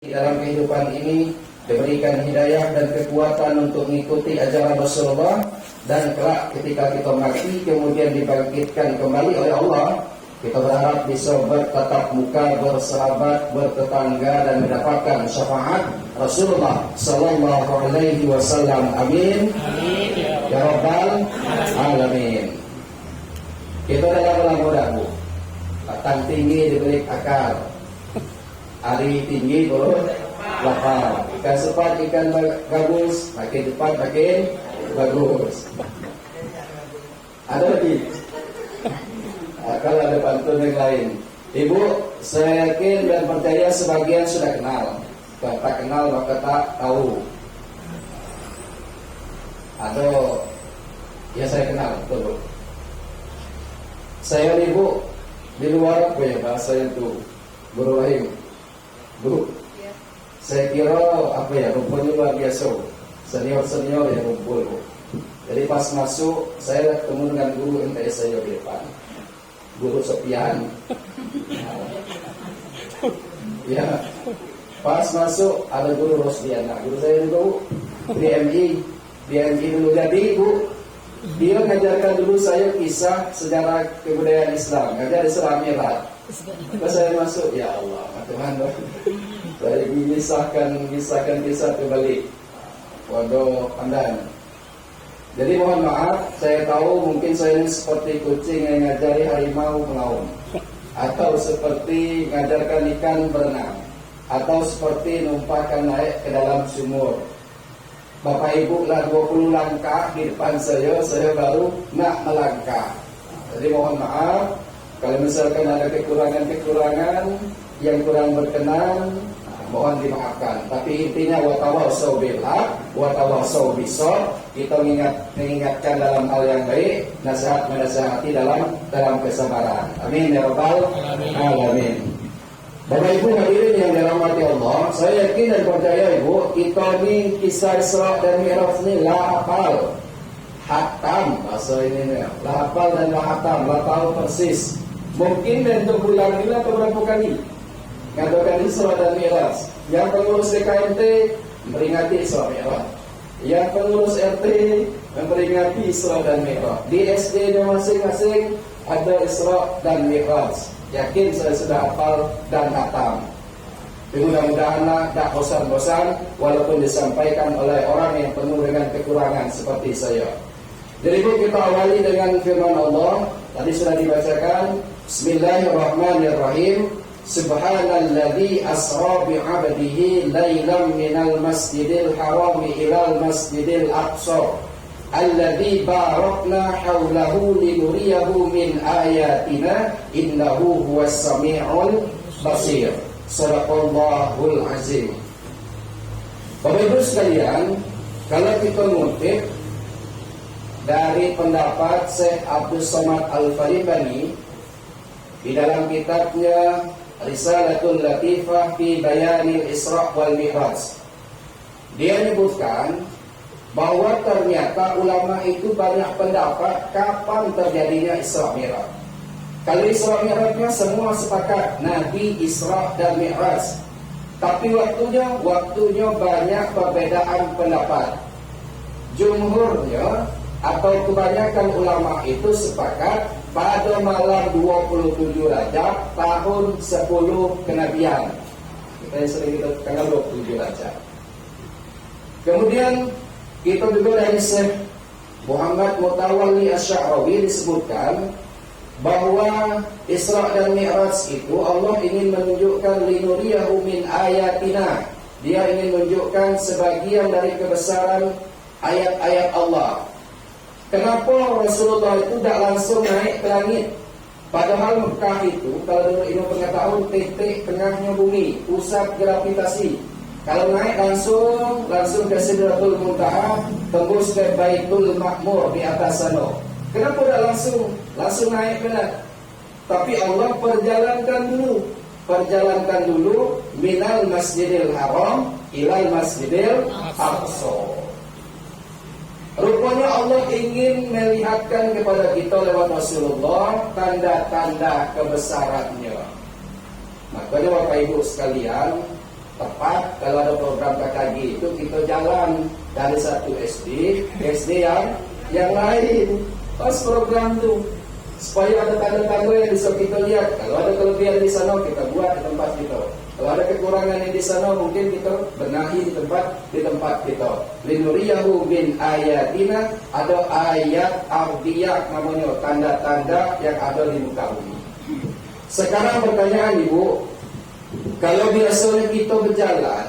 Di dalam kehidupan ini diberikan hidayah dan kekuatan untuk mengikuti ajaran Rasulullah, dan kelak ketika kita mati kemudian dibangkitkan kembali oleh Allah, kita berharap bisa bertatap muka, bersahabat, bertetangga dan mendapatkan syafaat Rasulullah sallallahu alaihi wasallam. Amin. Amin ya rabbal alamin. Kita dalam bulan muda, batang tinggi diberi akal, hari tinggi perut lapar. Ikan sepat, ikan bagus, makin cepat makin bagus. Ada lagi? Kalau ada pantun yang lain, Ibu, saya yakin dan percaya sebagian sudah kenal. Kalau tak kenal maka tak tahu. Atau ya saya kenal, betul. Saya Ibu di luar apa ya bahasa itu, Guru Rahim. Bu, ya. Saya kira apa ya, rumputnya luar biasa, senior yang rumput. Jadi pas masuk saya ketemu dengan guru MTS saya di depan, Guru Sopian. Ya, pas masuk ada Guru Rosdiana, guru saya juga BMI dulu. Jadi Bu, dia mengajarkan dulu saya kisah sejarah kebudayaan Islam, ngajar Islam Mi'raj. Pas saya masuk, ya Allah, Tuhan, saya kisahkan kisah kembali. Waduh, pandan. Jadi mohon maaf, saya tahu mungkin saya ini seperti kucing yang ngajari harimau mengaum, atau seperti mengajarkan ikan berenang, atau seperti numpahkan naik ke dalam sumur. Bapak Ibu lah 20 langkah di depan saya baru nak melangkah. Jadi mohon maaf kalau misalkan ada kekurangan yang kurang berkenan, mohon dimaafkan. Tapi intinya watawasau bil haq, watawasau bisabr. Kita mengingatkan dalam hal yang baik, nasihat menasihati dalam kesabaran. Amin ya rabbal alamin. Bapak Ibu hadirin yang dirahmati Allah, saya yakin dan percaya Ibu, kita ini kisah Isra dan Mi'raj ini la hafal, hatam bahasa ini nih, la hafal dan la hatam, la tahu persis. Mungkin untuk bulan ini atau berapa kali ngadakan Isra dan Mi'raj. Yang pengurus DKMT memperingati Isra Mi'raj, yang pengurus RT memperingati Isra dan Mi'raj. Di SD-nya masing-masing ada Isra dan Mi'raj. Yakin saya sudah hafal dan hatam. Mudah-mudahan tak bosan-bosan walaupun disampaikan oleh orang yang penuh dengan kekurangan seperti saya. Jadi kita awali dengan firman Allah. Tadi sudah dibacakan. Bismillahirrahmanirrahim. Subhanalladzi asra bi'abdihi lailan minal masjidil harami ilal masjidil aqsa alladzi barakna haulahu linuriyahu min ayatina innahu huwas samiul basir. Shadaqallahul azim. Bapak Ibu sekalian, kalau kita ngutip dari pendapat Syekh Abdul Somad Al-Faribani di dalam kitabnya Risalatul Latifah fi Bayanil Isra wal Mi'raj, dia menyebutkan bahwa ternyata ulama itu banyak pendapat kapan terjadinya Isra Mi'raj. Kalau Isra Mi'rajnya semua sepakat Nabi Isra dan Mi'raj, tapi waktunya banyak perbedaan pendapat. Jumhurnya atau kebanyakan ulama itu sepakat pada malam 27 Rajab tahun 10 kenabian. Kita tanggal 27 Rajab. Kemudian kita juga dari Syekh Muhammad Mutawalli Asy-Sya'rawi disebutkan bahwa Isra dan Mi'raj itu Allah ingin menunjukkan linuriyahu min ayatina. Dia ingin menunjukkan sebagian dari kebesaran ayat-ayat Allah. Kenapa Rasulullah itu tidak langsung naik ke langit? Padahal Mekah itu, kalau menurut ilmu pengetahuan, titik tengahnya bumi, pusat gravitasi. Kalau naik langsung ke Sidratul Muntaha, tembus ke Baitul Ma'mur di atas sana. Kenapa tidak langsung naik benar? Tapi Allah perjalankan dulu minal Masjidil Haram ilal Masjidil Aqsa. Rupanya Allah ingin melihatkan kepada kita lewat Rasulullah tanda-tanda kebesarannya. Makanya Bapak Ibu sekalian, tepat kalau ada program KKG itu kita jalan dari satu SD ke SD yang lain pas program tuh, supaya ada tanda-tanda yang bisa kita lihat. Kalau ada kelebihan di sana kita buat di tempat kita, kalau ada kekurangan yang di sana mungkin kita benahi di tempat kita. Linuriyahu bin ayatina, ada ayat ardiyah namanya, tanda-tanda yang ada di muka bumi. Sekarang pertanyaan Ibu, kalau biasanya kita berjalan,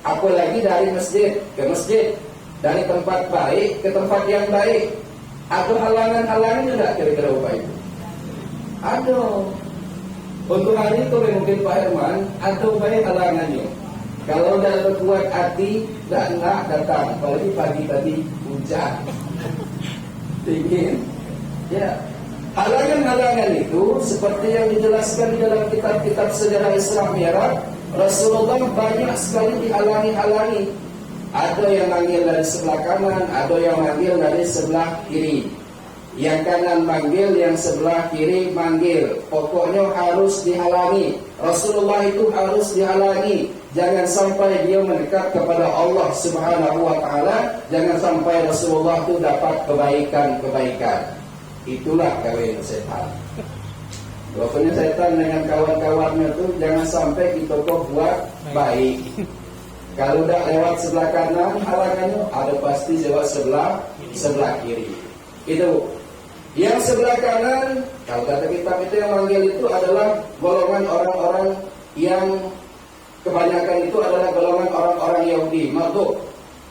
apalagi dari masjid ke masjid, dari tempat baik ke tempat yang baik, ada halangan-halangan tidak kira-kira Bapak Ibu? Ada. Untuk hari itu mungkin Pak Herman, ada baik halangannya. Kalau dah berkuat hati, dah nak datang, apalagi pagi tadi hujan, dingin. Ya. Halangan-halangan itu seperti yang dijelaskan di dalam kitab-kitab sejarah Isra Mi'raj, Rasulullah banyak sekali dihalangi-halangi. Ada yang manggil dari sebelah kanan, ada yang manggil dari sebelah kiri. Yang kanan manggil, yang sebelah kiri manggil. Pokoknya harus dihalangi. Rasulullah itu harus dihalangi. Jangan sampai dia mendekat kepada Allah Subhanahu wa Ta'ala. Jangan sampai Rasulullah itu dapat kebaikan-kebaikan. Itulah kawin setan. Pokoknya setan dengan kawan-kawannya itu jangan sampai kita kok buat baik. Kalau udah lewat sebelah kanan halangannya, ada pasti lewat sebelah kiri. Itu yang sebelah kanan, kalau kata kitab itu yang manggil itu adalah golongan orang-orang yang kebanyakan itu adalah golongan orang-orang Yahudi, Marduk,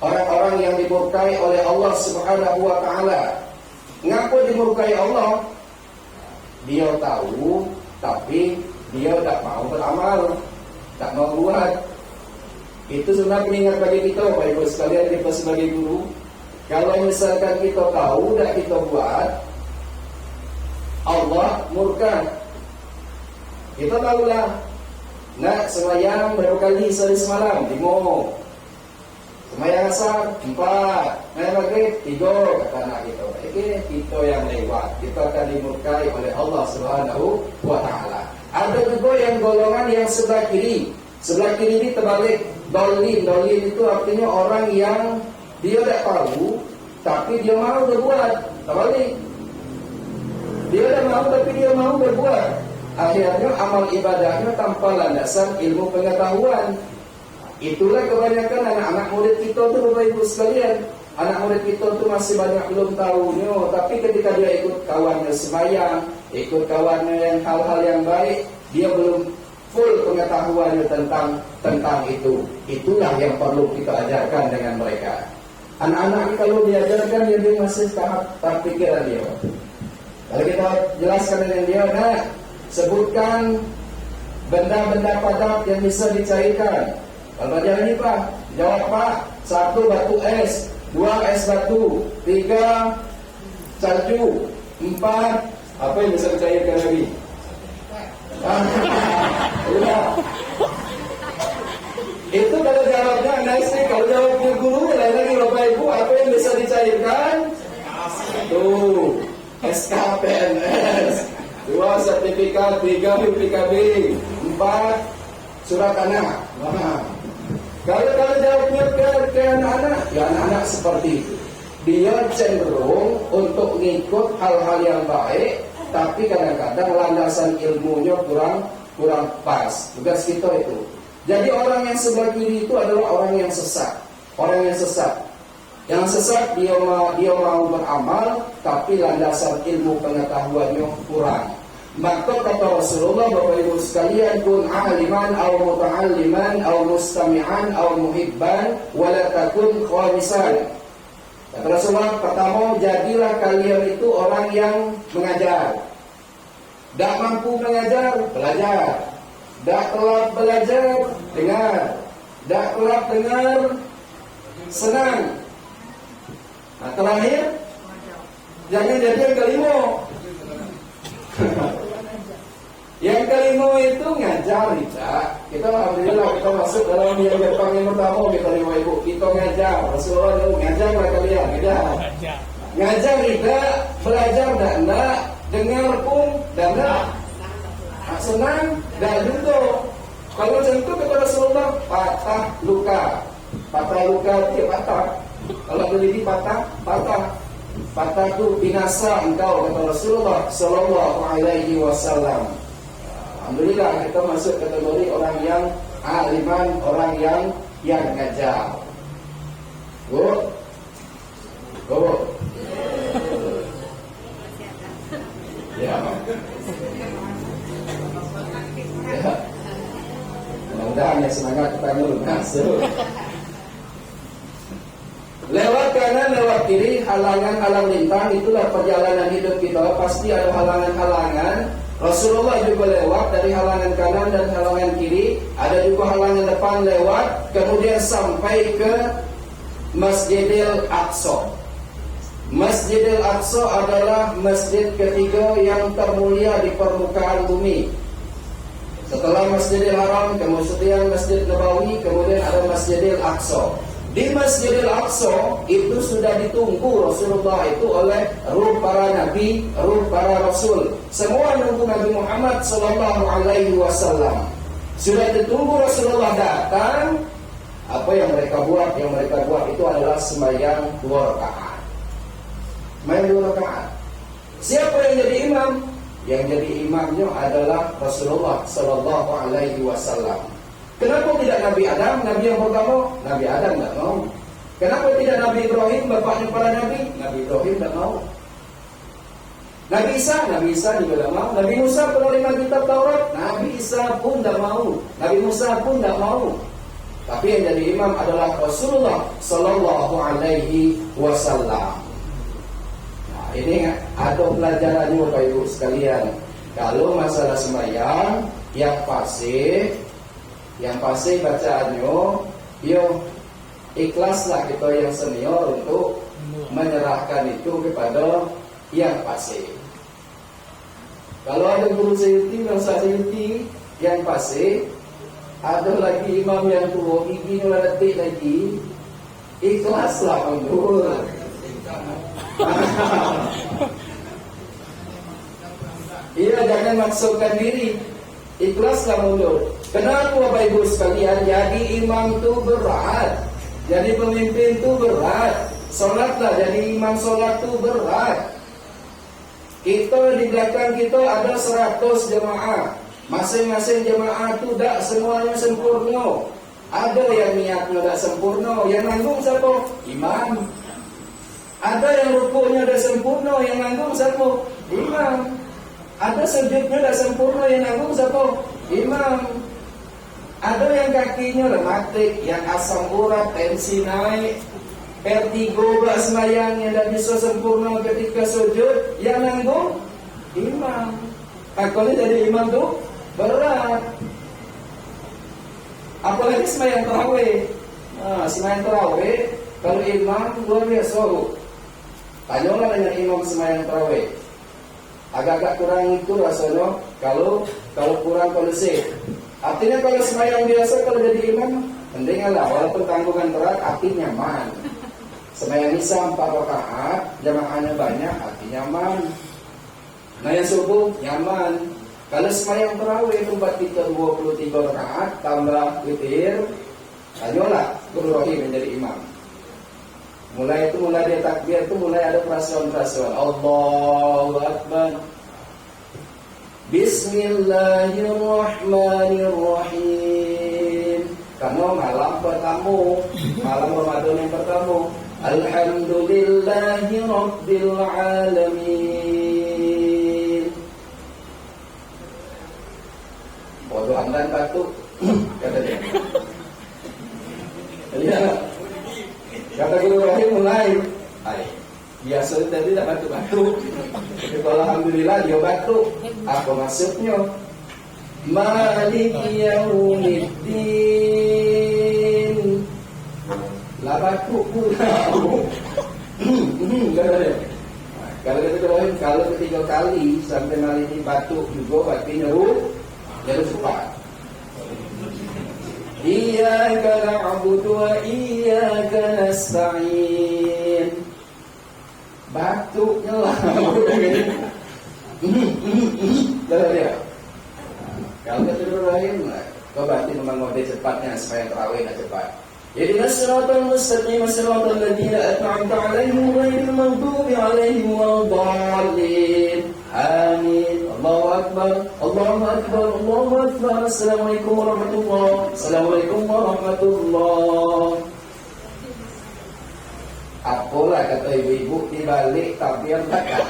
orang-orang yang dimurkai oleh Allah Subhanahu wa Ta'ala. Ngaku dimurkai Allah? Dia tahu, tapi dia tak mau beramal, tak mau buat. Itu sebenarnya pengingat bagi kita, Bapak Ibu sekalian, kita sebagai guru. Kalau misalkan kita tahu, tak kita buat, Allah murka. Kita tahulah, nak semayang berapa kali sehari semalam? 5. Semayang asar 4, semayang maghrib 3, kata anak kita. Kita yang lewat, kita akan dimurkai oleh Allah Subhanahu wa Ta'ala. Ada juga yang golongan yang sebelah kiri. Sebelah kiri ini terbalik. Dolin itu artinya orang yang dia tak tahu, tapi dia mau berbuat. Terbalik. Dia tak mau, tapi dia mau berbuat. Akhirnya amal ibadahnya tanpa landasan ilmu pengetahuan. Itulah kebanyakan anak-anak murid kita tu, Bapak Ibu sekalian. Anak murid kita tu masih banyak belum tahunya, tapi ketika dia ikut kawannya sembahyang, ikut kawannya yang hal-hal yang baik, dia belum full pengetahuannya tentang itu. Itulah yang perlu kita ajarkan dengan mereka. Anak-anak kalau diajarkan dia masih tahap pikiran dia. Kalau kita jelaskan dengan dia, nah, sebutkan benda-benda padat yang bisa dicairkan. Kalau belajar ini Pak, jawab Pak. 1 batu es, 2 es batu, 3 salju, 4 apa yang bisa dicairkan lagi? Itu kalau jawabnya nice nih. Kalau jawabnya guru lain lagi Bapak Ibu, apa yang bisa dicairkan? Tuh, SKPNS, 2 sertifikat, 3 UPKB, 4 surat tanah. Nah, kalau jawabnya ke anak-anak, ya anak-anak seperti itu. Dia cenderung untuk ngikut hal-hal yang baik, tapi kadang-kadang landasan ilmunya kurang pas. Tugas kita itu. Jadi orang yang sebelah kiri itu adalah orang yang sesat. Orang yang sesat. Yang sesat dia mau beramal, tapi landasan ilmu pengetahuannya kurang. Maka kata Rasulullah, Bapak Ibu sekalian, kun aliman aw muta'alliman aw mustami'an aw muhibban wa la takun khamisan. Kata Rasulullah, pertama, jadilah kalian itu orang yang mengajar. Tak mampu mengajar, belajar. Tak telat belajar, dengar. Tak telat dengar, senang. Nah, terakhir, jangan jadi yang kelima. Yang kelima itu ngajar, tidak. Kita alhamdulillah kita masuk dalam yang Jepang yang pertama, kita lima ibu. Kita ngajar. Rasulullah itu ngajarlah kalian, ngajar tidak, belajar dan dengar pun dan senang dan juga. Kalau macam itu kata Rasulullah, patah luka. Patah luka dia patah. Kalau berlidi patah, patah. Patah itu binasa engkau kata Rasulullah sallallahu alaihi wasallam. Alhamdulillah kita masuk kategori orang yang aliman, orang yang ngajar. Bu. Ya. Ya. Mudah-mudahan ya semangat kita masuk. Lewat kanan, lewat kiri, halangan-halang lintang, itulah perjalanan hidup kita. Pasti ada halangan-halangan. Rasulullah juga lewat dari halangan kanan dan halangan kiri. Ada juga halangan depan lewat. Kemudian sampai ke Masjidil Aqsa. Masjidil Aqsa adalah masjid ketiga yang termulia di permukaan bumi. Setelah Masjidil Haram, kemudian Masjid Nabawi, kemudian ada Masjidil Aqsa. Di Masjidil Aqsa itu sudah ditunggu Rasulullah itu oleh ruh para nabi, ruh para rasul. Semua menunggu Nabi Muhammad sallallahu alaihi wasallam. Sudah ditunggu Rasulullah datang. Apa yang mereka buat? Yang mereka buat itu adalah sembahyang 2 rakaat. Sembahyang 2 rakaat. Siapa yang jadi imam? Yang jadi imamnya adalah Rasulullah sallallahu alaihi wasallam. Kenapa tidak Nabi Adam, Nabi yang pertama? Nabi Adam tidak mau. Kenapa tidak Nabi Ibrahim, bapaknya para Nabi? Nabi Ibrahim tidak mau. Nabi Isa juga tidak mau. Nabi Musa penerima kitab Taurat, Nabi Isa pun tidak mau. Nabi Musa pun tidak mau. Tapi yang jadi imam adalah Rasulullah sallallahu alaihi wasallam. Nah, ini ada pelajarannya Bapak Ibu sekalian. Kalau masalah sembahyang yang pasti bacaannya, ikhlaslah kita yang senior untuk menyerahkan itu kepada yang pasti. Kalau ada guru sayuti, yang pasti, ada lagi imam yang tua, giginya detik lagi, ikhlaslah mundur. Iya, jangan maksudkan diri, ikhlaslah mundur. Kenapa Bapak Ibu sekalian? Jadi imam itu berat, jadi pemimpin itu berat. Solatlah, jadi imam solat itu berat. Kita di belakang kita ada 100 jemaah. Masing-masing jemaah itu tak semuanya sempurna. Ada yang niatnya tak sempurna, yang nanggung siapa? Imam. Ada yang rukuknya tak sempurna, yang nanggung siapa? Imam. Ada sujudnya tak sempurna, yang nanggung siapa? Imam. Ada yang kakinya rematik, yang asam urat, tensi naik, vertigo sembahyang yang tidak bisa sempurna ketika sujud, yang nanggung imam. Kalau jadi imam tuh berat. Apalagi sembahyang tarawih. Nah, sembahyang tarawih kalau imam luar biasa. Tanyalah dengan imam sembahyang tarawih. Agak-agak kurang itu rasanya kalau kurang kondusif. Artinya kalau sembahyang biasa, kalau jadi imam, mendinganlah walaupun tanggungan berat, artinya nyaman. Sembahyang Isya 4 rakaat, jamaahnya banyak, artinya nyaman. Nah yang subuh nyaman. Kalau sembahyang tarawih tempat kita 23 rakaat tambah witir, tanyalah guru rohim menjadi imam. Mulai dia takbir itu mulai ada perasaan-perasaan. Allahu Akbar. Bismillahirrahmanirrahim. Karena malam pertama, malam Ramadan yang pertama. Alhamdulillahi Rabbil Alamin. Bodoh amdan batuk. Kata dia. Iya. Kata guru Rahim mulai. Biasa tadi tak batuk-batuk. Tapi kalau alhamdulillah dia batuk. Apa maksudnya? Maliki yaumiddin. Lah batuk pula. Kalau kita doain kalau ketiga kali sampai malam ini batuk juga berarti nyeru cepat. Iyyaka na'budu wa iyyaka nasta'in. Batuknya lah. Kalau dia. Kalau kita doain Kau berarti memang ngode cepatnya supaya terawih nak cepat. Ihdinas siratal mustaqim siratal ladzina an'amta 'alaihim ghairil maghdubi 'alaihim waladdallin. Amin. Allahu akbar. Allahu akbar. Allahu akbar. Assalamualaikum warahmatullahi. Assalamualaikum warahmatullahi. Apalah kata ibu-ibu di balik takbir takkan.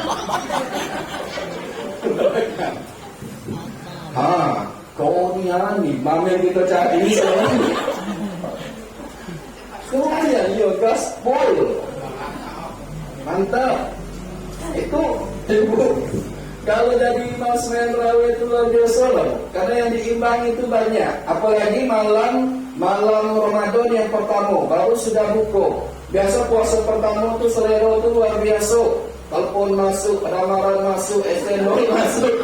Kau ni imam yang kita cari sekarang ni. Kau ni gaspol. Mantap. Itu ibu. Kalau jadi imam sembahyang tarawih itu luar biasa loh. Karena yang diimbang itu banyak. Apalagi malam Ramadan yang pertama, baru sudah buka. Biasa puasa pertama tu selera tu luar biasa. Telepon masuk, ramalan masuk, SMS masuk,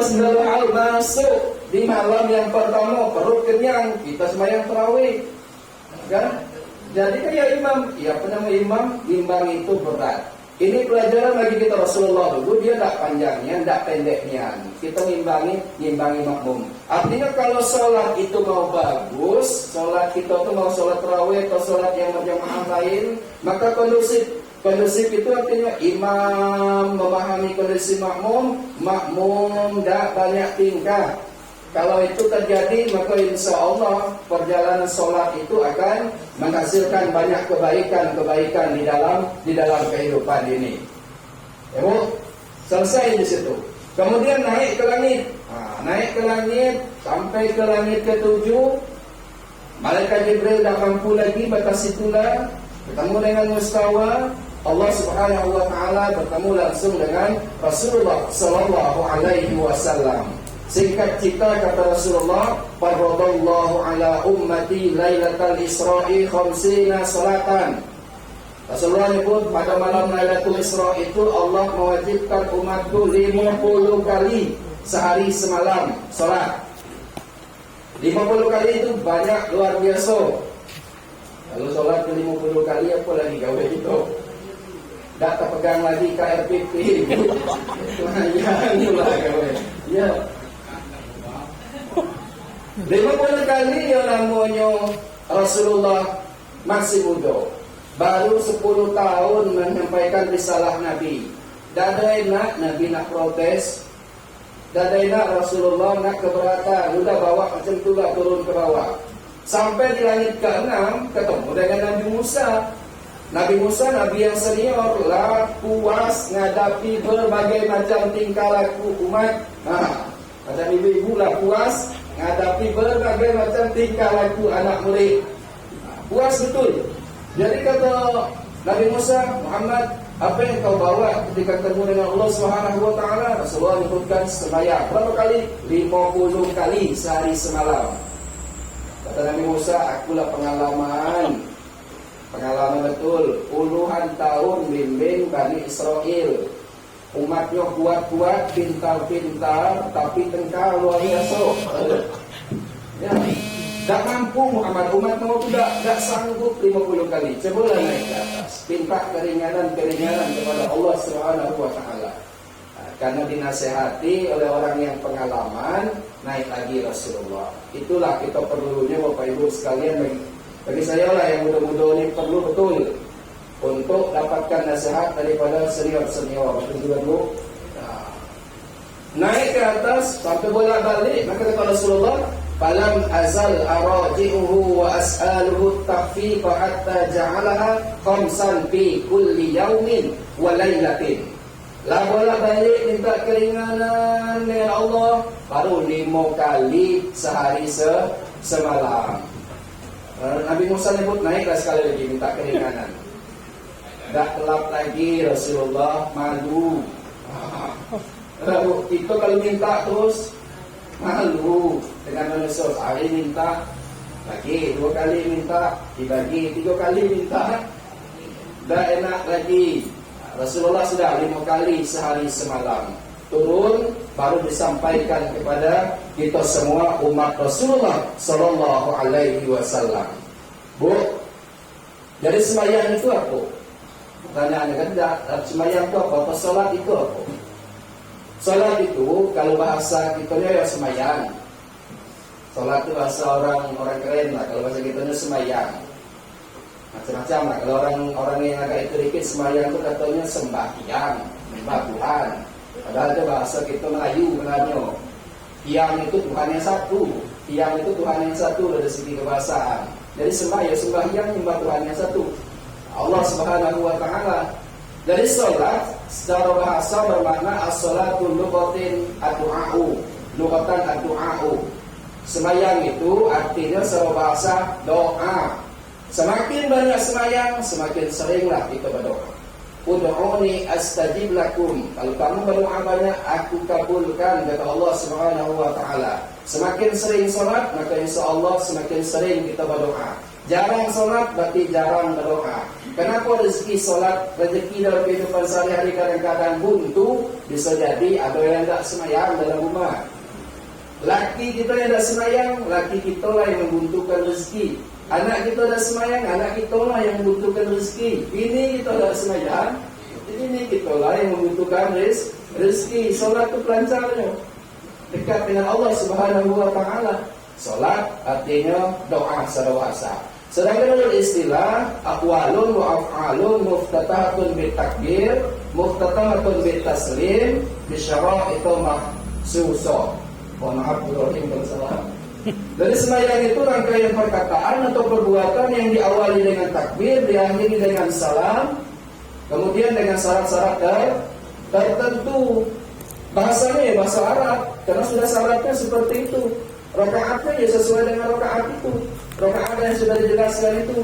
segala hal masuk. Di malam yang pertama perut kenyang, kita sembahyang tarawih, kan? Jadi kayak imam, imbang itu berat. Ini pelajaran bagi kita. Rasulullah dulu dia tak panjangnya, tak pendeknya. Kita ngimbangi makmum. Artinya kalau sholat itu mau bagus, sholat kita tu mau sholat tarawih atau sholat yang berjamaah lain, maka kondusif. Kondusif itu artinya imam memahami kondisi makmum tak banyak tingkah. Kalau itu terjadi, maka insya Allah perjalanan sholat itu akan menghasilkan banyak kebaikan di dalam kehidupan ini. Ibu, selesai di situ. Kemudian naik ke langit. Naik ke langit sampai ke langit ke-7. Malaikat Jibril dah mampu lagi batas itulah. Bertemu dengan mustawa. Allah Subhanahu wa taala bertemu langsung dengan Rasulullah sallallahu alaihi wasallam. Singkat cerita kata Rasulullah, "Faradallahu ala ummati lailatal Isra'i khamsina salatan." Rasulullah menyebut pada malam Lailatul Isra itu Allah mewajibkan umatku 50 kali sehari semalam salat. 50 kali itu banyak, luar biasa. Kalau salat 50 kali apa lagi gawe itu? Tak terpegang lagi KRPP. Itu hanya gawe. Ya. 50 kali yang namanya Rasulullah masih muda, baru 10 tahun menyampaikan risalah Nabi. Tak ada enak Nabi nak protes, tak ada enak Rasulullah nak keberatan. Sudah bawa macam itulah turun ke bawah. Sampai di langit ke-6 ketemu dengan Nabi Musa. Nabi Musa, Nabi yang senior, lah puas menghadapi berbagai macam tingkah laku umat. Macam ibu-ibu lah puas menghadapi berbagai macam tingkah laku anak murid. Puas betul. Jadi kata Nabi Musa, Muhammad, apa yang kau bawa ketika ketemu dengan Allah Subhanahu wa taala? Rasulullah menyebutkan sembahyang. Berapa kali? 50 kali sehari semalam. Kata Nabi Musa, akulah pengalaman betul. Puluhan tahun bimbing Bani Israel. Umatnya kuat-kuat, pintar-pintar, tapi tengkar luar biasa. Ya, tak mampu Muhammad. Umat mau tidak sanggup 50 kali. Cobalah naik ke atas. Minta keringanan kepada Allah Subhanahu wa taala. Karena dinasehati oleh orang yang pengalaman, naik lagi Rasulullah. Itulah kita perlunya Bapak Ibu sekalian, bagi saya lah yang muda-muda ini perlu betul untuk dapatkan nasihat daripada senior-senior. Betul-betul naik ke atas sampai bolak-balik, maka kata Rasulullah, "Falam azal araji'uhu wa as'aluhu at-takhfifa hatta ja'alaha khamsan fi kulli yawmin wa lailatin." Lah bolak-balik minta keringanan dengan Allah, baru 5 kali sehari semalam. Nabi Musa nyebut naiklah sekali lagi minta keringanan. Tak kelap lagi Rasulullah, malu. Kita kalau minta terus malu dengan manusia. Hari minta lagi, 2 kali minta dibagi, 3 kali minta, dah enak lagi. Rasulullah sudah 5 kali sehari semalam turun, baru disampaikan kepada kita semua umat Rasulullah sallallahu alaihi wasallam. Bu, jadi sembahyang itu apa? Pertanyaannya kan, sembahyang itu apa? Atau salat itu apa? Salat itu kalau bahasa kitanya ya sembahyang. Sholat itu bahasa orang keren lah. Kalau bahasa kita sembahyang. Macam-macam lah. Kalau orang yang agak itu dikit sembahyang itu katanya sembahyang, menyembah Tuhan. Padahal itu bahasa kita Melayu benarnya. Tiang itu Tuhan yang satu. Tiang itu Tuhan yang satu dari segi kebahasaan. Jadi sembahyang menyembah Tuhan yang satu, Allah Subhanahu wa taala. Dari sholat secara bahasa bermakna as-sholatu lugatin ad-du'a'u. Lugatan ad-du'a'u. Sembahyang itu artinya secara bahasa doa. Semakin banyak sembahyang, semakin seringlah kita berdoa. Ud'uni astajib lakum. Kalau kamu berdoa banyak, aku kabulkan, kata Allah Subhanahu wa taala. Semakin sering salat, maka insyaallah semakin sering kita berdoa. Jarang salat berarti jarang berdoa. Kenapa rezeki salat, rezeki dalam kehidupan sehari-hari kadang-kadang buntu? Bisa jadi ada yang tak sembahyang dalam rumah. Laki kita yang tak sembahyang, laki kita lah yang membuntukan rezeki. Anak kita dah sembahyang, anak kita lah yang membutuhkan rezeki. Bini kita dah sembahyang, bini kita lah yang membutuhkan rezeki. Solat itu pelancarnya, dekat dengan Allah Subhanahu wa taala. Solat artinya doa secara bahasa. Sedangkan dalam istilah aqwalun wa af'alun muftatahatun bitakbir, muftatahatun bitaslim, bisyara'itu mahsusa. Mohon maaf kalau salah. Dari sembahyang itu rangkaian perkataan atau perbuatan yang diawali dengan takbir, diakhiri dengan salam, kemudian dengan syarat-syarat tertentu. Bahasanya ya bahasa Arab, karena sudah syaratnya seperti itu. Rakaatnya ya sesuai dengan rakaat itu. Rakaat yang sudah dijelaskan itu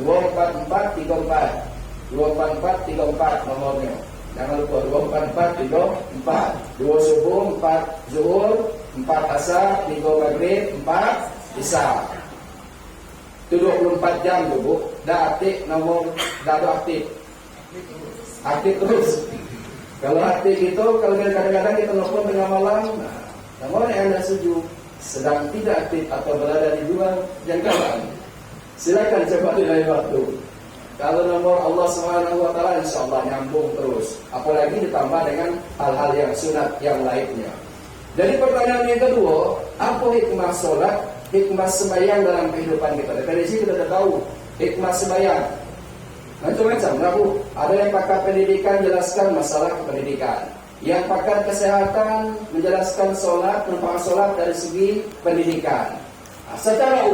244 34. 244 34 nomornya. Jangan lupa 244 34. 2 subuh, 4 zuhur, 4 asar, 3 maghrib, 4 isya. Itu 24 jam tu, Bu. Dah aktif nomor, dah aktif. Aktif terus. Kalau aktif itu, kalau kadang-kadang kita nelfon tengah malam, nah, nomor yang Anda setuju sedang tidak aktif atau berada di luar jangkauan, silakan coba di lain waktu. Kalau nomor Allah Subhanahu wa taala insyaallah nyambung terus. Apalagi ditambah dengan hal-hal yang sunat yang lainnya. Jadi pertanyaan yang kedua, apa hikmah sholat, hikmah sembahyang dalam kehidupan kita? Dari sini kita sudah tahu hikmah sembahyang. Macam-macam, Bu. Ada yang pakar pendidikan jelaskan masalah pendidikan. Yang pakar kesehatan menjelaskan sholat, manfaat sholat dari segi pendidikan. Nah, secara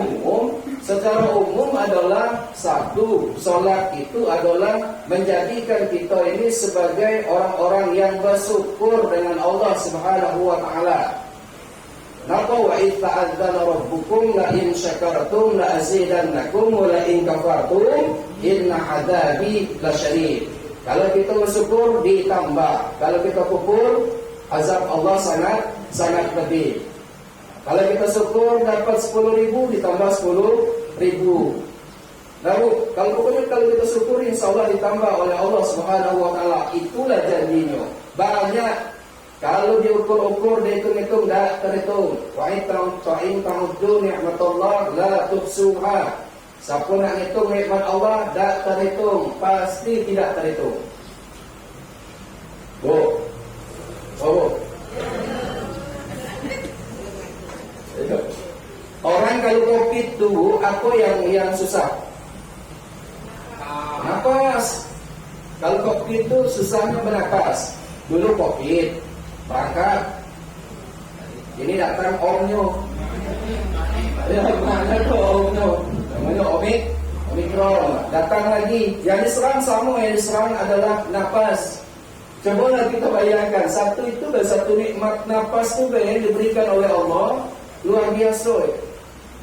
umum adalah satu, sholat itu adalah menjadikan kita ini sebagai orang-orang yang bersyukur dengan Allah Subhanahu wa taala. Napa wa itta'adzana rabbukum la in syakartum la azidannakum wa la in kafartum inna adzabi lasyadid. Kalau kita bersyukur ditambah, kalau kita kufur azab Allah sangat pedih. Kalau kita syukur dapat 10.000 ditambah 10.000. Lalu kalau kita syukur insyaallah ditambah oleh Allah Subhanahu wa taala. Itulah janjinya. Banyak kalau diukur-ukur, dihitung-hitung tak terhitung. Wa in ta'uddu ni'matallah la tuhsuha. Siapa nak hitung nikmat Allah tak terhitung, pasti tidak terhitung. Bu. Orang kalau COVID itu apa yang susah? Napas. Kalau COVID itu susahnya bernapas. Dulu COVID berangkat, ini datang omnyo. Ya, mana tu omnyo? Namanya Omikron. Datang lagi. Yang diserang sama, yang diserang adalah napas. Cobalah kita bayangkan, satu itu dan satu nikmat napas itu yang diberikan oleh Allah luar biasa.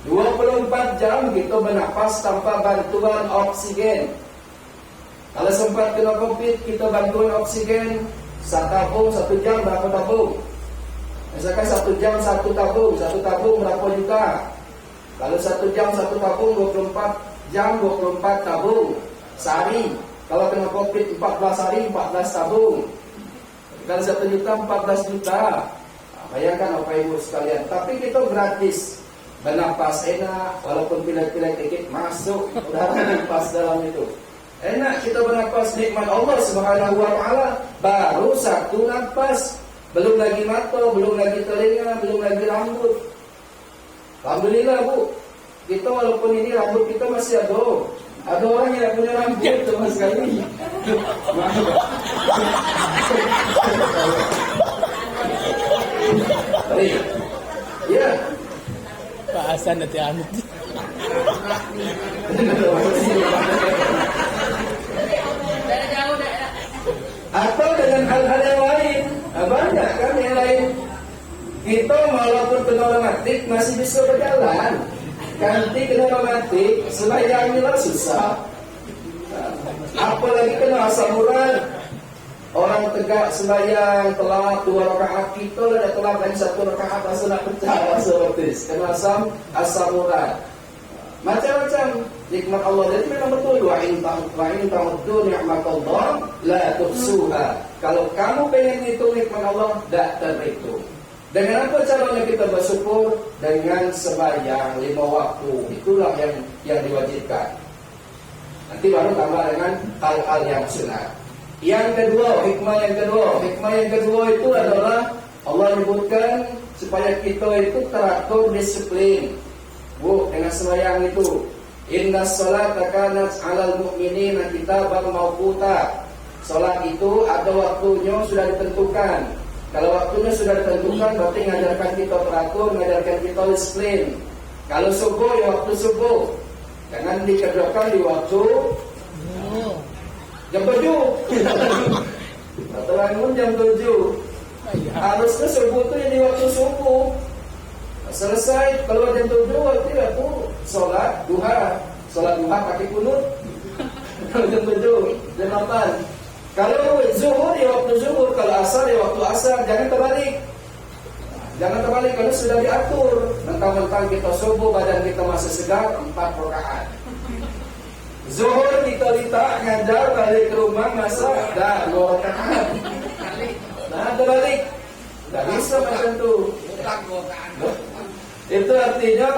24 jam kita bernapas tanpa bantuan oksigen. Kalau sempat kena COVID, kita bantuan oksigen 1 tabung 1 jam berapa tabung? Misalkan 1 jam 1 tabung, 1 tabung berapa juta? Kalau 1 jam 1 tabung 24 jam 24 tabung sehari. Kalau kena COVID 14 hari 14 tabung. Kalau 1 juta 14 juta. Bayangkan Bapak Ibu sekalian. Tapi kita gratis bernapas enak, walaupun pilek-pilek dikit masuk udara nafas dalam itu. Enak kita bernapas, nikmat Allah Subhanahu wa taala. Baru 1 nafas, belum lagi mata, belum lagi telinga, belum lagi rambut. Alhamdulillah Bu, kita walaupun ini rambut kita masih ada orang yang punya rambut sama sekali. Ya. Pak Hasan nanti anut. Atau dengan hal-hal yang lain, banyak kan yang lain. Kita walaupun kena rematik masih bisa berjalan. Ganti kena rematik, sembahyangnya susah. Apalagi kena asam urat. Orang tegak sembahyang telat 2 rakaat, kita dah telat lagi 1 rakaat, rasa nak pecah rasa betis. Kena asam urat. Macam-macam nikmat Allah. Jadi memang betul wa in ta'uddu ni'matallah la tuhsuha. Kalau kamu pengen hitung nikmat Allah, tak terhitung. Dengan apa caranya kita bersyukur? Dengan sembahyang 5 waktu. Itulah yang diwajibkan. Nanti baru tambah dengan hal-hal yang sunat. Yang kedua, hikmah yang kedua itu adalah Allah menyebutkan supaya kita itu teratur disiplin. Bu, dengan sembahyang itu, inna salata kanat 'alal mu'minina kitaban mawquta. Salat itu ada waktunya sudah ditentukan. Kalau waktunya sudah ditentukan, berarti mengajarkan kita teratur, mengajarkan kita disiplin. Kalau subuh, ya waktu subuh. Jangan dikerjakan di waktu jam 7. Atau bangun jam 7. Harusnya subuh itu di waktu subuh. Selesai kalau jam 7 waktu itu sholat duha. Sholat duha pakai kunut. Kalau jam 7, jam 8. Kalau zuhur di waktu zuhur, kalau asar di waktu asar. Jangan terbalik. Jangan terbalik karena sudah diatur. Mentang-mentang kita subuh, badan kita masih segar, 4 rakaat. Zuhur kita ngajar balik ke rumah masak, dah 2 rakaat. Nah terbalik. Tak bisa macam tu. Itu artinya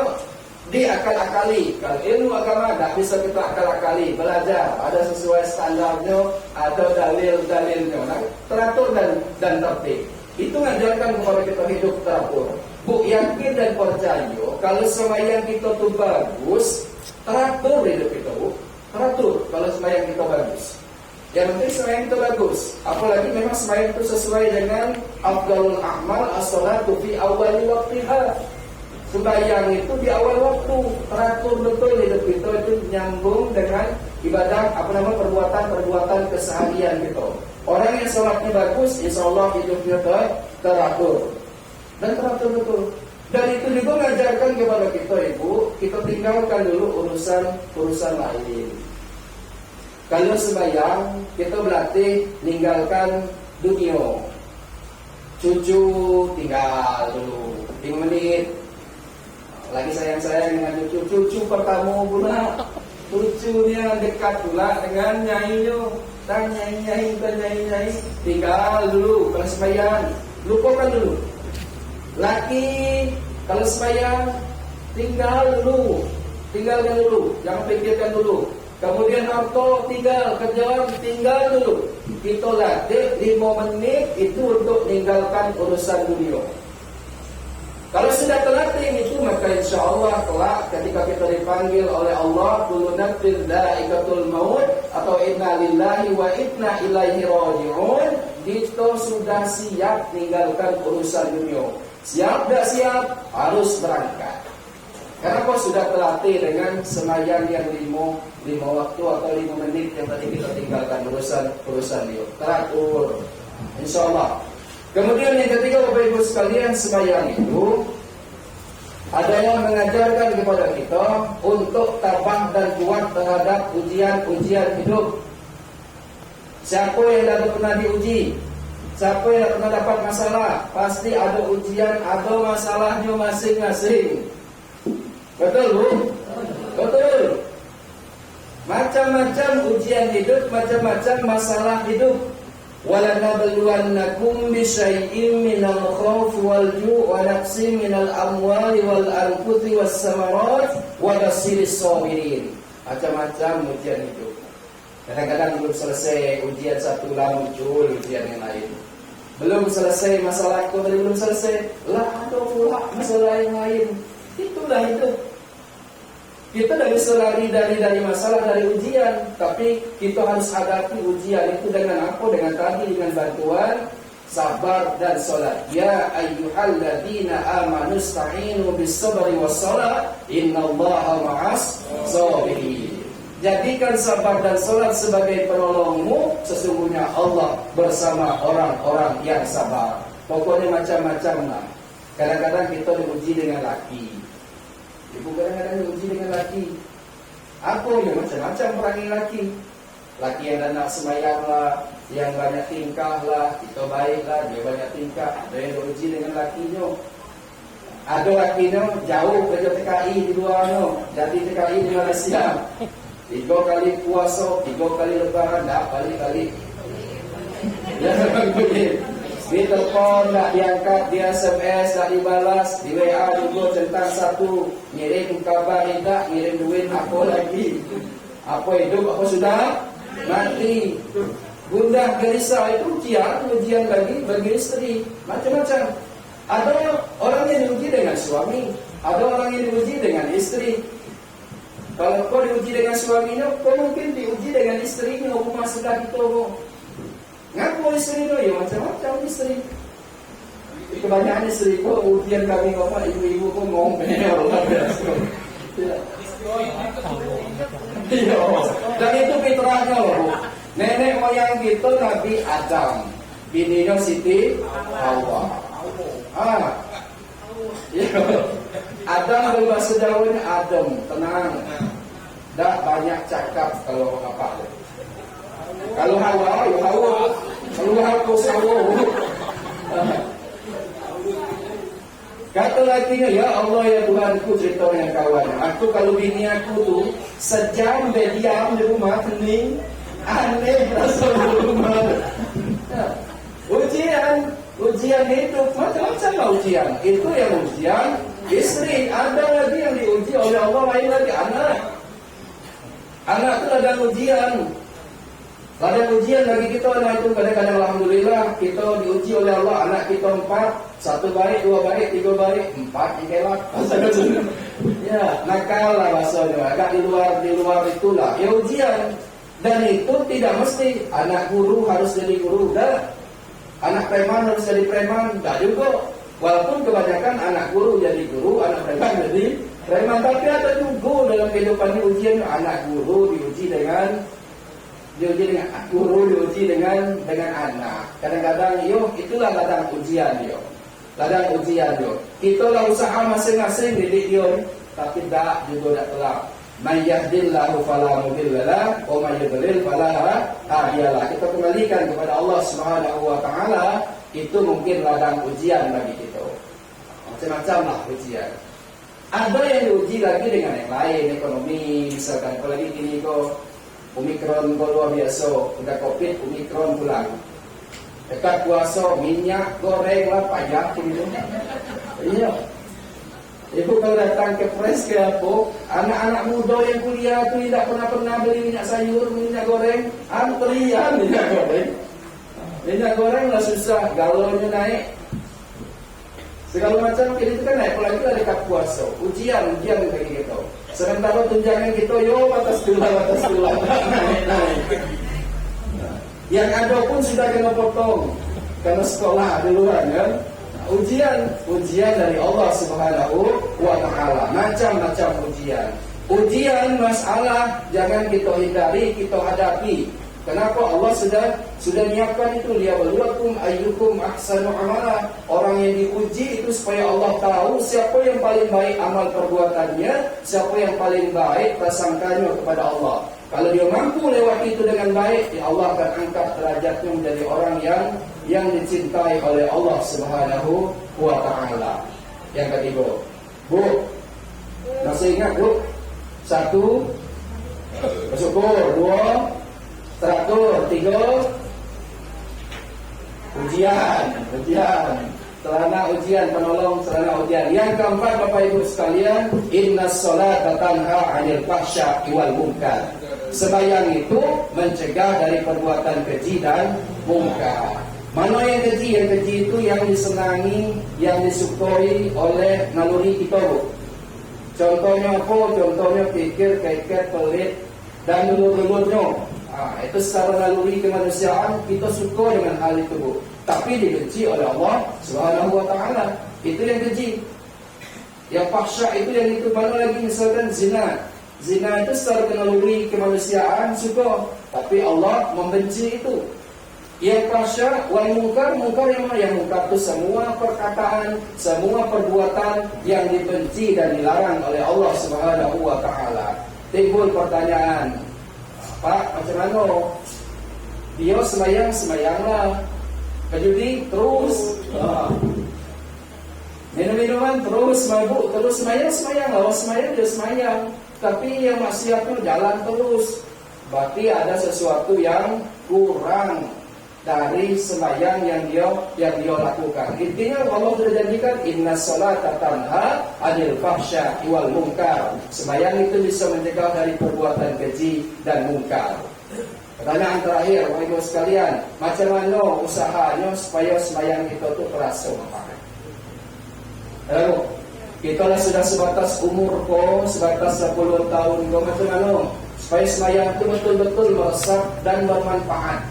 diakal-akali. Kalau ilmu agama tak bisa kita akal-akali. Belajar, ada sesuai standarnya, ada dalil-dalilnya. Nah, teratur dan tertib. Itu mengajarkan kepada kita hidup teratur. Bu, yakin dan percaya kalau sembahyang kita tu bagus, teratur hidup kita, Bu. Teratur kalau sembahyang kita bagus. Yang penting sembahyang kita bagus. Apalagi memang sembahyang itu sesuai dengan afdalul a'mal as-salatu fi awwali waqtiha. Sembahyang itu di awal waktu, teratur betul hidup kita itu nyambung dengan ibadah perbuatan keseharian kita. Orang yang sholatnya bagus, insyaallah hidupnya teratur dan teratur betul. Dan itu juga mengajarkan kepada kita, Ibu, kita tinggalkan dulu urusan lain. Kalau sembahyang, kita berarti meninggalkan dunia. Cucu tinggal dulu 5 menit. Lagi sayang-sayang dengan cucu pertama pula. Cucunya dekat pula dengan nyainya. Dan nyai. Tinggal dulu kalau sembahyang. Lupakan dulu. Laki kalau sembahyang tinggalkan dulu. Jangan pikirkan dulu. Kemudian harta tinggal dulu. Kita latih 5 menit itu untuk meninggalkan urusan dunia. Kalau sudah terlatih itu, maka insyaAllah kelak ketika kita dipanggil oleh Allah, kullu nafsin dha'iqatul maut atau inna lillahi wa inna ilaihi raji'un, kita sudah siap meninggalkan urusan dunia. Siap tak siap? Harus berangkat. Kenapa sudah terlatih dengan sembahyang yang 5 waktu atau 5 menit yang tadi kita tinggalkan urusan dia. Teratur. InsyaAllah. Kemudian yang ketiga, Bapak Ibu sekalian, sembahyang itu ada yang mengajarkan kepada kita untuk tabah dan kuat terhadap ujian hidup. Siapa yang dah pernah diuji? Siapa yang dah pernah dapat masalah? Pasti ada ujian, ada masalahnya masing-masing. Betul, Bu? Betul. Macam-macam ujian hidup, macam-macam masalah hidup. وَلَنَبْلُوَنَّكُمْ بِشَيْءٍ مِّنَ الْخَوْفِ وَالْجُوعِ وَنَقْصٍ مِّنَ الْأَمْوَالِ وَالْأَنفُسِ وَالثَّمَرَاتِ وَبَشِّرِ الصَّابِرِينَ. Macam-macam ujian hidup. Kadang-kadang belum selesai ujian satu lah muncul ujian yang lain. Belum selesai masalah itu, belum selesai lah ada pula masalah yang lain. Itulah hidup. Kita tidak bisa lari dari masalah, dari ujian. Tapi kita harus hadapi ujian itu dengan apa? Dengan tadi, dengan bantuan sabar dan solat. Ya ayyuhalladzina amanu ista'inu bis-sabri was-salat innallaha ma'as sabirin. Jadikan sabar dan solat sebagai penolongmu. Sesungguhnya Allah bersama orang-orang yang sabar. Pokoknya macam-macam lah. Kadang-kadang kita diuji dengan laki. Ibu kadang-kadang diuji dengan laki. Apa yang macam-macam perangai laki. Laki yang nak semayang lah, yang banyak tingkah lah, kita baik lah, dia banyak tingkah. Ada yang diuji dengan lakinya. Ada lakinya jauh kerja TKI di luar no. Jadi TKI di Malaysia. 3 kali puasa, 3 kali lebaran, tak balik-balik. Ya, begini. Di telepon tak diangkat, di SMS tak dibalas, di WA juga centang satu, ngirim kabar tidak, ngirim duit, apa lagi? Apa hidup, apa sudah mati. Gundah gelisah itu ujian lagi bagi istri, macam-macam. Ada orang yang diuji dengan suami, ada orang yang diuji dengan istri. Kalau kau diuji dengan suaminya, kau mungkin diuji dengan istrinya, rumah sebelah kita. Ngaku istri tu, ya macam-macam istri. Kebanyakan istri tu, ujian kami ngomong, ibu-ibu pun ngomong. Dan itu fitrahnya loh. Nenek moyang kita Nabi Adam, bininya Siti Hawa. Adam berbahasa Jawanya Adam, tenang. Tak banyak cakap kalau apa. Kalau Hawa, ya Hawa. Kalau Hawa, Hawa. Kata lakinya, ya Allah ya Tuhanku, cerita dengan kawan. Aku kalau bini aku tu sejam dia diam di rumah hening, aneh rasa di rumah. Ujian hidup macam-macam lah ujian. Itu yang ujian istri. Ada lagi yang diuji oleh Allah, lain lagi anak. Anak itu ada ujian. Ada ujian bagi kita anak itu. Kadang-kadang alhamdulillah kita diuji oleh Allah. Anak kita 4, 1 baik, 2 baik, 3 baik, 4 dikelak. Ya, nakal lah bahasanya. Agak di luar itulah. Ya ujian. Dan itu tidak mesti anak guru harus jadi guru. Dah. Anak preman harus jadi preman. Tak juga. Walaupun kebanyakan anak guru jadi guru, anak preman jadi preman. Tapi ada juga dalam kehidupan ini ujian. Anak guru diuji dengan guru, diuji dengan anak. Kadang-kadang itulah ladang ujian ladang ujian kita lah usaha masing-masing didik dia, tapi tak juga tak telak. Man yahdillahu fala mudhillalah wa man yudlil fala hadiyalah. Kita kembalikan kepada Allah Subhanahu wa taala. Itu mungkin ladang ujian bagi kita. Macam-macam lah ujian. Ada yang diuji lagi dengan yang lain, ekonomi misalkan. Apalagi kini Omikron luar biasa, udah Covid, Omikron pulang. Dekat puasa, minyak goreng lah, pajak gitu. Iya. Ibu kalau datang ke pres ke apa, anak-anak muda yang kuliah tu tidak pernah beli minyak sayur, minyak goreng, antrian minyak goreng. Minyak goreng lah susah, galonnya naik. Segala macam itu kan naik, apalagi lah dekat puasa. Ujian bagi kita. Sementara tunjangan kita, batas tulah. Naik. Yang ada pun sudah kena potong. Karena sekolah duluan kan. Ujian dari Allah Subhanahu wa taala. Macam-macam ujian. Ujian masalah jangan kita hindari, kita hadapi. Kenapa Allah sudah menyiapkan itu? Liyabluwakum ayyukum ahsanu amala. Orang yang diuji itu supaya Allah tahu siapa yang paling baik amal perbuatannya, siapa yang paling baik prasangkanya kepada Allah. Kalau dia mampu lewati itu dengan baik, ya Allah akan angkat derajatnya menjadi orang yang dicintai oleh Allah Subhanahu wa taala. Yang ketiga, Bu, masih ingat Bu? 1 bersyukur, 2 teratur, 3 ujian, sarana ujian, penolong sarana ujian. Yang keempat Bapak Ibu sekalian, innas salata tanha 'anil fahsya'i wal munkar. Sembahyang itu mencegah dari perbuatan keji dan mungkar. Mana yang keji? Yang keji itu yang disenangi, yang disukai oleh naluri kita. Contohnya apa? Contohnya kikir, keket, pelit, dan dulur-dulurnya. Itu secara naluri kemanusiaan kita suka dengan hal itu, Bu. Tapi dibenci oleh Allah Subhanahu wa taala. Itu yang keji. Yang fahsya itu yang itu, mana lagi misalkan zina. Zina itu secara naluri kemanusiaan suka, tapi Allah membenci itu. Yang fahsya wal mungkar, mungkar yang mana? Yang mungkar itu semua perkataan, semua perbuatan yang dibenci dan dilarang oleh Allah Subhanahu wa taala. Timbul pertanyaan, Pak, macam mana? Dia semayang-semayanglah. Kejudi terus. Minum-minuman terus, mabuk terus, semayang-semayang. Kalau semayang dia semayang. Tapi yang maksiat itu jalan terus. Berarti ada sesuatu yang kurang dari semayang yang dia lakukan. Intinya Allah sudah janjikan inna sholata tanha 'anil fahsya'i wal munkar. Semayang itu bisa mencegah dari perbuatan keji dan mungkar. Pertanyaan terakhir, Bapak Ibu sekalian, macam mana usahanya supaya semayang kita itu terasa? Lalu kita lah sudah sebatas umur ko, sebatas 10 tahun ko, macam mana supaya semayang itu betul-betul meresap dan bermanfaat?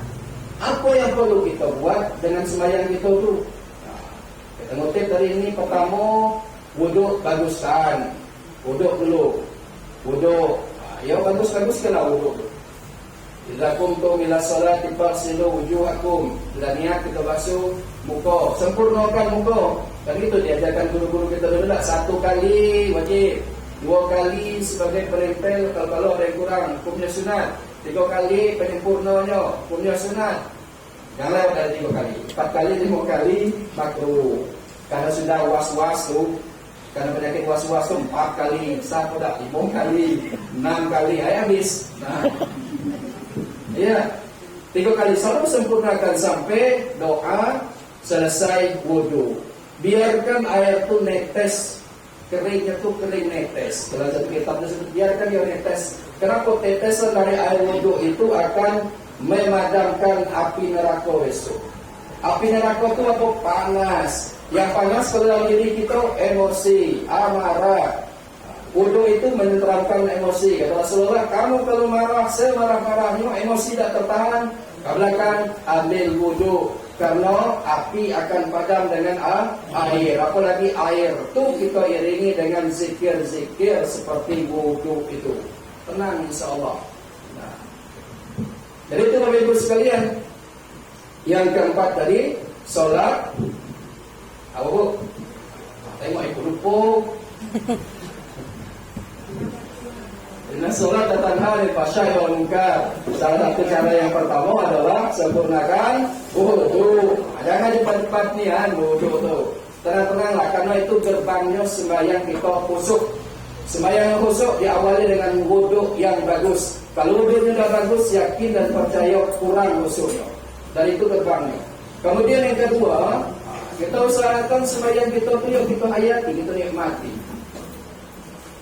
Apa yang perlu kita buat dengan semayang kita tu? Kita ngutip dari ini. Pertama, wuduk baguskan. Wuduk dulu. Wuduk. Ya bagus-bagus kena wuduk. Idza qumtum ila sholati faghsilu wujuhakum. Bila niat kita basuh muka, sempurnakan muka. Dan itu diajarkan guru-guru kita dulu tak? 1 kali wajib, 2 kali sebagai penempel kalau ada yang kurang, hukumnya sunat. 3 kali penyempurnanya, punya sunat. Jangan lewat dari 3 kali. 4 kali, 5 kali makruh. Karena sudah was-was tu, karena penyakit was-was tu 4 kali, sah tak 5 kali, 6 kali, habis. Nah, ya, 3 kali selalu sempurnakan sampai doa selesai wudu. Biarkan air tu netes, keringnya tu kering netes. Kalau satu kitab disebut biarkan dia netes. Kenapa tetesan dari air wudhu itu akan memadamkan api neraka besok? Api neraka itu apa? Panas. Yang panas kalau dalam diri kita emosi, amarah. Wudhu itu menenteramkan emosi. Kata Rasulullah, kamu kalau marah, semarah-marahnya emosi tak tertahan, kablakan ambil wudhu. Karena api akan padam dengan air. Apalagi air itu kita iringi dengan zikir-zikir seperti wudhu itu. Tenang insyaAllah. Nah, jadi itu Bapak Ibu sekalian. Yang keempat tadi, sholat. Apa Bu? Tengok ibu lupa. Inna sholat tanha 'anil fahsya'i wal munkar. Salah satu cara yang pertama adalah sempurnakan wudu. Jangan cepat-cepat nian wudu tu. Tenang-tenanglah, karena itu gerbangnya sembahyang kita khusyuk. Sembahyang yang khusyuk diawali dengan wudu yang bagus. Kalau wudunya sudah bagus, yakin dan percaya kurang khusyuknya. Dan itu gerbangnya. Kemudian yang kedua, kita usahakan sembahyang kita tu yang kita hayati, kita nikmati.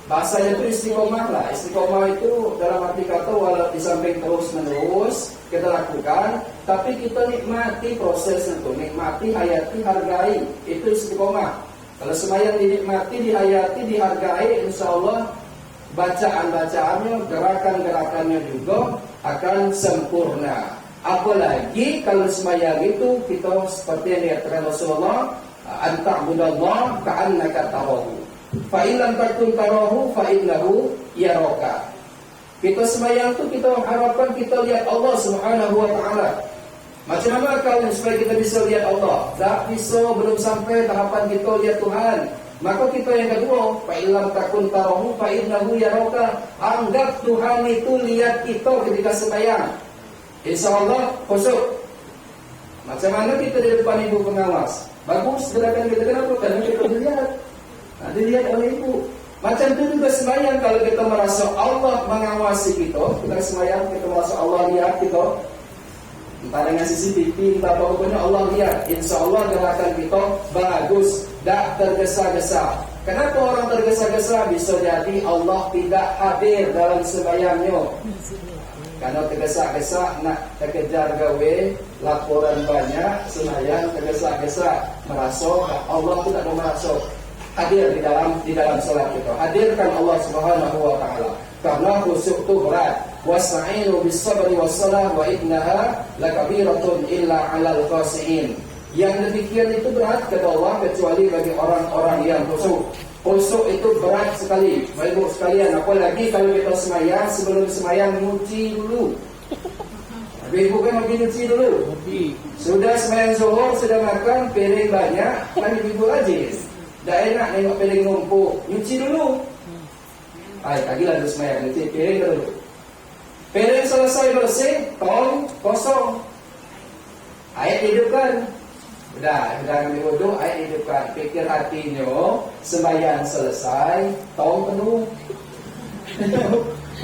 Bahasanya itu istiqomah lah. Istiqomah itu dalam arti kata walau di samping terus menerus kita lakukan, tapi kita nikmati proses itu, nikmati, hayati, hargai. Itu istiqomah. Kalau sembahyang dinikmati, dihayati, dihargai, insya Allah bacaan-bacaannya, gerakan-gerakannya juga akan sempurna. Apalagi kalau sembahyang itu kita seperti yang dikatakan Rasulullah, anta'budallah ka'annaka tarahu. Fa in lam takun tarahu fa innahu yaraka. Kita sembahyang itu kita harapkan kita lihat Allah Subhanahu wa taala. Macam mana kalau supaya kita bisa lihat Allah? Tak bisa, belum sampai tahapan kita lihat Tuhan. Maka kita yang kedua, fa in lam takun tarahu fa innahu yaraka. Anggap Tuhan itu lihat kita ketika sembahyang. Insyaallah khusyuk. Macam mana kita di depan ibu pengawas? Bagus gerakan kita, kenapa? Karena kita lihat. Nah, dilihat oleh ibu. Macam itu juga sembahyang. Kalau kita merasa Allah mengawasi kita sembahyang, kita merasa Allah lihat kita, entah dengan CCTV, entah apa pokoknya Allah lihat. Insya Allah gerakan kita bagus, tak tergesa-gesa. Kenapa orang tergesa-gesa? Bisa jadi Allah tidak hadir dalam sembahyangnya. Karena tergesa-gesa nak terkejar gawe, laporan banyak, sembahyang tergesa-gesa, merasa Allah tidak mau merasa. hadir di dalam salat kita. Hadirkan Allah Subhanahu wa taala. Karena khusyuk itu berat. Wasta'inu bis-sabri was-salah wa innaha lakabiratun illa 'alal khashi'in. Yang demikian itu berat kata Allah kecuali bagi orang-orang yang khusyuk. Khusyuk itu berat sekali. Baik Ibu sekalian, apalagi kalau kita semayang, sebelum semayang nyuci dulu. Ibu kan lagi nyuci dulu. Sudah semayang zuhur, sudah makan, piring banyak, kan ibu rajin. Dah enak nengok piring numpuk, nyuci dulu. Lagi lah semayang, nyuci piring dulu. Piring selesai bersih, tong kosong. Ayat hidupkan. Sudah kami wudhu, ayat hidupkan. Pikir hatinya, sembahyang selesai, tong penuh.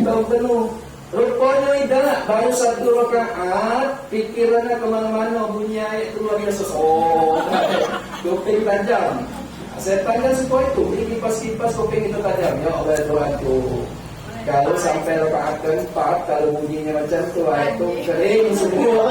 Tong penuh. Rupanya tidak, baru satu rakaat, pikirannya kemana-mana, bunyi ayat itu luar biasa. Oh, kuping tajam. Setan kan suka itu, ini kipas-kipas kuping itu tajam. Ya Allah Tuhan tu. Kalau sampai rakaat keempat, kalau bunyinya macam tu, ayat itu kering semua.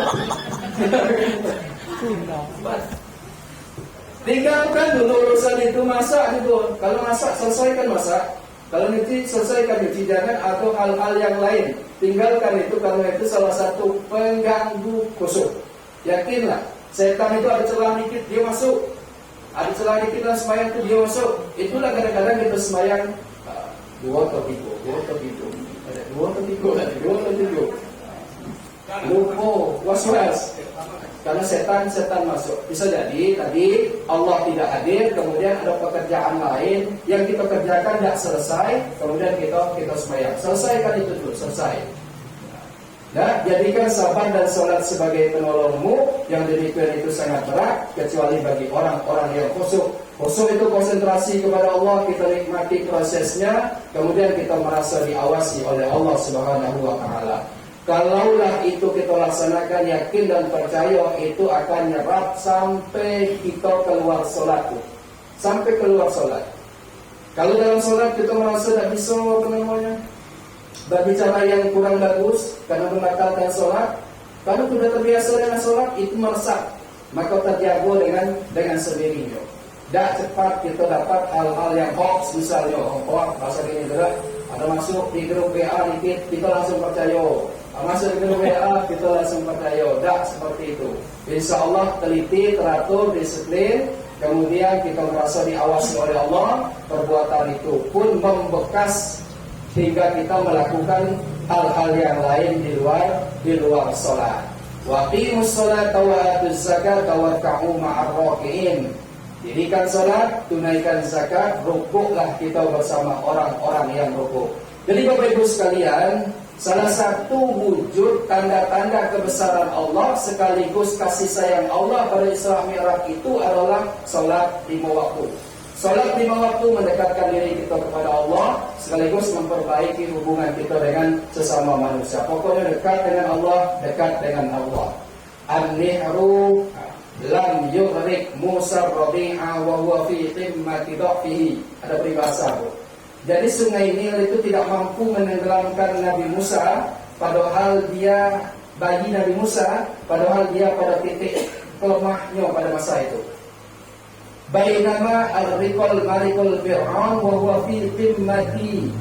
Tinggalkan dulu urusan itu, masak itu. Kalau masak, selesaikan masak. Kalau nyuci, selesaikan nyuci. Jangan atau hal-hal yang lain. Tinggalkan itu karena itu salah satu pengganggu khusyuk. Yakinlah, setan itu ada celah dikit, dia masuk. Ada celah dikit dalam sembahyang itu, dia masuk. Itulah kadang-kadang kita sembahyang 2 atau 3. Lupa, was-was. Karena setan masuk. Bisa jadi tadi Allah tidak hadir, kemudian ada pekerjaan lain yang kita kerjakan tidak selesai, kemudian kita sembahyang. Selesaikan itu dulu, selesai. Nah, jadikan sabar dan sholat sebagai penolongmu. Yang demikian itu sangat berat, kecuali bagi orang-orang yang khusyuk. Khusyuk itu konsentrasi kepada Allah, kita nikmati prosesnya, kemudian kita merasa diawasi oleh Allah Subhanahu wa taala. Kalaulah itu kita laksanakan, yakin dan percaya itu akan nyerap sampai kita keluar solat. Sampai keluar solat. Kalau dalam solat kita merasa tidak bisa berbicara yang kurang bagus karena membatalkan solat, kalau sudah terbiasa dengan solat itu meresap, maka terjaga dengan sendirinya. Dah cepat kita dapat hal-hal yang hoax, misalnya bahasa gini juga, ada masuk di grup WA dikit, kita langsung percaya. Masuk ke WA kita langsung percaya. Tak seperti itu. Insya Allah teliti, teratur, disiplin. Kemudian kita merasa diawasi oleh Allah. Perbuatan itu pun membekas hingga kita melakukan hal-hal yang lain di luar sholat. Wa qimus sholata wa atuz zakata warka'u ma'ar raki'in. Dirikan sholat, tunaikan zakat, rukuklah kita bersama orang-orang yang rukuk. Jadi Bapak Ibu sekalian, salah satu wujud tanda-tanda kebesaran Allah sekaligus kasih sayang Allah pada Isra Mi'raj itu adalah salat 5 waktu. Salat 5 waktu mendekatkan diri kita kepada Allah sekaligus memperbaiki hubungan kita dengan sesama manusia. Pokoknya dekat dengan Allah, dekat dengan Allah. An-nihru lam yughriq Musa Rabi'a wa huwa fi qimmati dha'fihi. Ada peribahasa. Jadi sungai Nil itu tidak mampu menenggelamkan Nabi Musa, padahal dia bayi Nabi Musa, padahal dia pada titik kelemahnya pada masa itu. Bainama al-riqal malikul Fir'aun wa huwa fi qimmati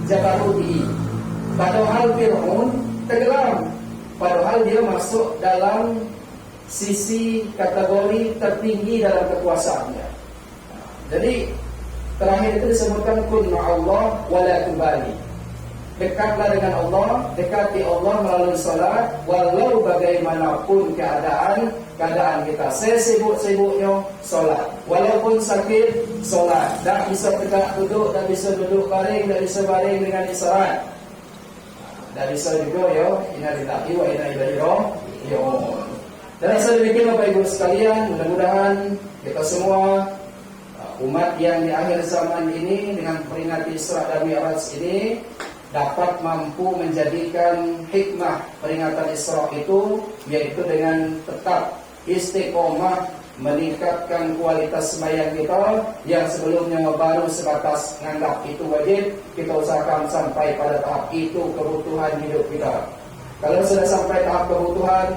jabaruti. Padahal Fir'aun tenggelam, padahal dia masuk dalam sisi kategori tertinggi dalam kekuasaannya. Jadi terakhir itu disebutkan kun ma'allah wala kembali. Dekatlah dengan Allah, dekati Allah melalui salat, walau bagaimanapun keadaan kita. Sesibuk-sibuknya salat. Walaupun sakit, salat. Tak bisa tegak duduk, tak bisa duduk baring, tak bisa baring dengan istirahat. Tak bisa juga ya, inna lillahi wa inna ilaihi raji'un. Dan saya demikian Bapak Ibu sekalian, mudah-mudahan kita semua umat yang di akhir zaman ini dengan peringati Isra dan Mi'raj ini dapat mampu menjadikan hikmah peringatan Isra itu, yaitu dengan tetap istiqomah meningkatkan kualitas sembahyang kita yang sebelumnya baru sebatas nganggap itu wajib, kita usahakan sampai pada tahap itu kebutuhan hidup kita. Kalau sudah sampai tahap kebutuhan,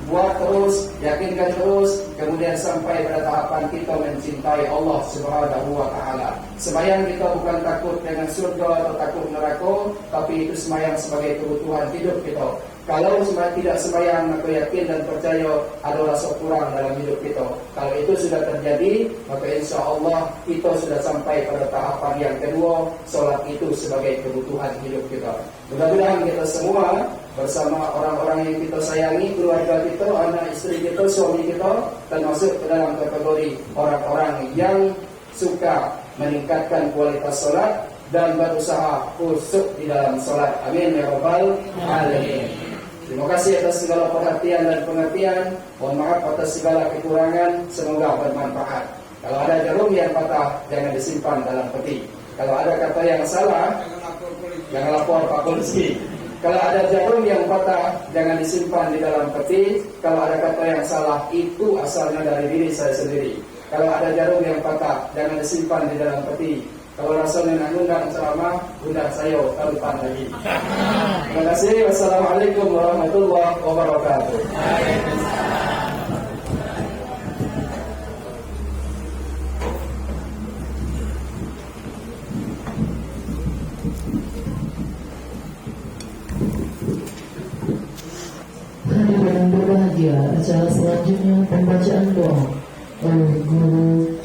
buat terus, yakinkan terus, kemudian sampai pada tahapan kita mencintai Allah Subhanahu wa Ta'ala. Sembahyang kita bukan takut dengan surga atau takut neraka, tapi itu sembahyang sebagai kebutuhan hidup kita. Kalau tidak sembahyang, maka yakin dan percaya ada rasa kurang dalam hidup kita. Kalau itu sudah terjadi, maka insya Allah kita sudah sampai pada tahapan yang kedua, solat itu sebagai kebutuhan hidup kita. Mudah-mudahan kita semua bersama orang-orang yang kita sayangi, keluarga kita, anak istri kita, suami kita, termasuk ke dalam kategori orang-orang yang suka meningkatkan kualitas solat dan berusaha khusyuk di dalam solat. Amin ya rabbal alamin. Terima kasih atas segala perhatian dan pengertian. Mohon maaf atas segala kekurangan. Semoga bermanfaat. Kalau ada jarum yang patah, jangan disimpan dalam peti. Kalau ada kata yang salah, jangan lapor Pak Polisi. Kalau ada jarum yang patah, jangan disimpan di dalam peti. Kalau ada kata yang salah, itu asalnya dari diri saya sendiri. Kalau ada jarum yang patah, jangan disimpan di dalam peti. Kalau Rasulnya nak undang ceramah, undang saya tahun depan lagi. Terima kasih. Wassalamualaikum warahmatullahi wabarakatuh. Hadirin berbahagia, acara selanjutnya pembacaan doa oleh Guru